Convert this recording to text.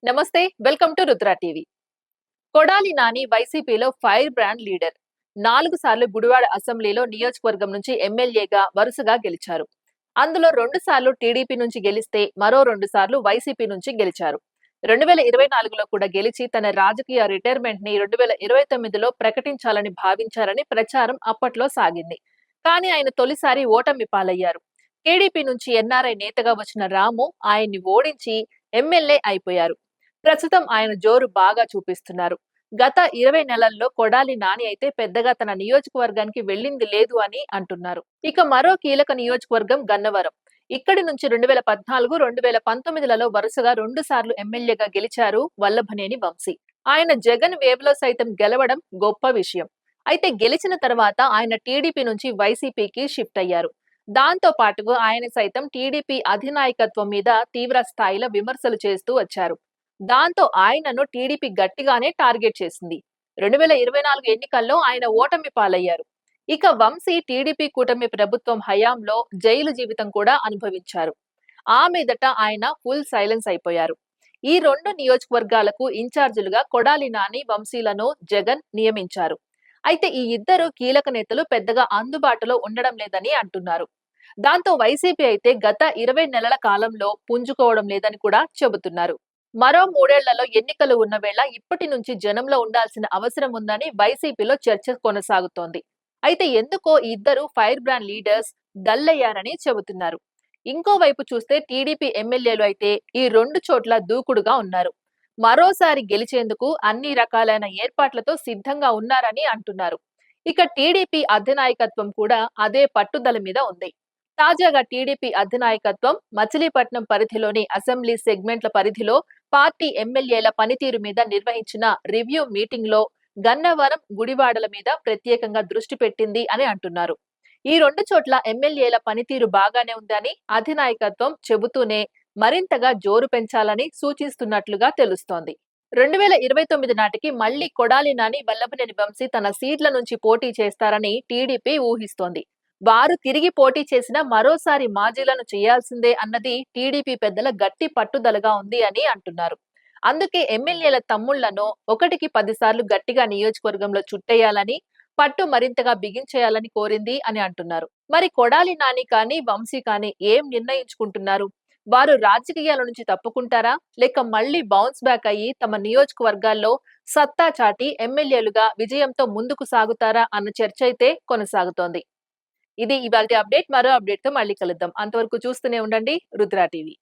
నమస్తే, welcome to Rudra TV. Kodali Nani వైసీపీలో fire brand leader. 4 సార్లు గుడివాడ అసెంబ్లీలో నియోజకవర్గం నుంచి ఎమ్మెల్యేగా వరుసగా గెలిచారు. అందులో 2 సార్లు టీడీపీ నుంచి గెలిస్తే మరో 2 సార్లు వైసీపీ నుంచి గెలిచారు. 2024లో కూడా గెలిచి తన రాజకీయ రిటైర్మెంట్ ని 2029లో ప్రకటించాలని భావించారని ప్రచారం అప్పట్లో సాగింది. కానీ ఆయన తొలిసారి ఓటమి పాలయ్యారు. టీడీపీ నుంచి ఎన్ఆర్ఐ నేతగా వచ్చిన రాము ఆయన్ని ఓడించి ఎమ్మెల్యే అయిపోయారు. ప్రస్తుతం ఆయన జోరు బాగా చూపిస్తున్నారు. గత 20 నెలల్లో కొడాలి నాని అయితే పెద్దగా తన నియోజకవర్గానికి వెళ్ళింది లేదు అని అంటున్నారు. ఇక మరో కీలక నియోజకవర్గం గన్నవరం. ఇక్కడి నుంచి 2014, 2019లలో వరుసగా 2 సార్లు ఎమ్మెల్యేగా గెలిచారు వల్లభనేని వంశీ. ఆయన జగన్ వేవ్ లో సైతం గెలవడం గొప్ప విషయం. అయితే గెలిచిన తర్వాత ఆయన టీడీపీ నుంచి వైసీపీకి షిఫ్ట్ అయ్యారు. దాంతో పాటుగా ఆయన సైతం టీడీపీ అధినాయకత్వం మీద తీవ్ర స్థాయిలో విమర్శలు చేస్తూ వచ్చారు. దాంతో ఆయనను టీడీపీ గట్టిగానే టార్గెట్ చేసింది. 2024 ఎన్నికల్లో ఆయన ఓటమి పాలయ్యారు. ఇక వంశీ టీడీపీ కూటమి ప్రభుత్వం హయాంలో జైలు జీవితం కూడా అనుభవించారు. ఆ మీదట ఆయన ఫుల్ సైలెన్స్ అయిపోయారు. ఈ 2 నియోజకవర్గాలకు ఇన్ఛార్జీలుగా కొడాలి నాని, వంశీలను జగన్ నియమించారు. అయితే ఈ ఇద్దరు కీలక నేతలు పెద్దగా అందుబాటులో ఉండడం లేదని అంటున్నారు. దాంతో వైసీపీ అయితే గత 20 నెలల కాలంలో పుంజుకోవడం లేదని కూడా చెబుతున్నారు. మరో 3 ఏళ్లలో ఎన్నికలు ఉన్న వేళ ఇప్పటి నుంచి జనంలో ఉండాల్సిన అవసరం ఉందని వైసీపీలో చర్చ కొనసాగుతోంది. అయితే ఎందుకో ఈ ఇద్దరు ఫైర్ బ్రాండ్ లీడర్స్ డల్ అయ్యారని చెబుతున్నారు. ఇంకోవైపు చూస్తే టీడీపీ ఎమ్మెల్యేలు అయితే ఈ 2 చోట్ల దూకుడుగా ఉన్నారు. మరోసారి గెలిచేందుకు అన్ని రకాలైన ఏర్పాట్లతో సిద్ధంగా ఉన్నారని అంటున్నారు. ఇక టీడీపీ అధినాయకత్వం కూడా అదే పట్టుదల మీద ఉంది. తాజాగా టీడీపీ అధినాయకత్వం మచిలీపట్నం పరిధిలోని అసెంబ్లీ సెగ్మెంట్ల పరిధిలో పార్టీ ఎమ్మెల్యేల పనితీరు మీద నిర్వహించిన రివ్యూ మీటింగ్ లో గన్నవరం, గుడివాడల మీద ప్రత్యేకంగా దృష్టి పెట్టింది అని అంటున్నారు. ఈ 2 చోట్ల ఎమ్మెల్యేల పనితీరు బాగానే ఉందని అధినాయకత్వం చెబుతూనే మరింతగా జోరు పెంచాలని సూచిస్తున్నట్లుగా తెలుస్తోంది. 2029 నాటికి మళ్లీ కొడాలి నాని, వల్లభనేని వంశీ తన సీట్ల నుంచి పోటీ చేస్తారని టీడీపీ ఊహిస్తోంది. వారు తిరిగి పోటీ చేసిన మరోసారి మాజీలను చేయాల్సిందే అన్నది టీడీపీ పెద్దల గట్టి పట్టుదలగా ఉంది అని అంటున్నారు. అందుకే ఎమ్మెల్యేల తమ్ముళ్లను 1కి 10 సార్లు గట్టిగా నియోజకవర్గంలో చుట్టేయాలని, పట్టు మరింతగా బిగించేయాలని కోరింది అని అంటున్నారు. మరి కొడాలి నాని కానీ, వంశీ కానీ ఏం నిర్ణయించుకుంటున్నారు? వారు రాజకీయాల నుంచి తప్పుకుంటారా, లేక మళ్లీ బౌన్స్ బ్యాక్ అయ్యి తమ నియోజకవర్గాల్లో సత్తా చాటి ఎమ్మెల్యేలుగా విజయంతో ముందుకు సాగుతారా అన్న చర్చ అయితే కొనసాగుతోంది. ఇది ఇవాల్టి అప్డేట్. మరో అప్డేట్ తో మళ్ళీ కలుద్దాం. అంతవరకు చూస్తూనే ఉండండి రుద్ర టీవీ.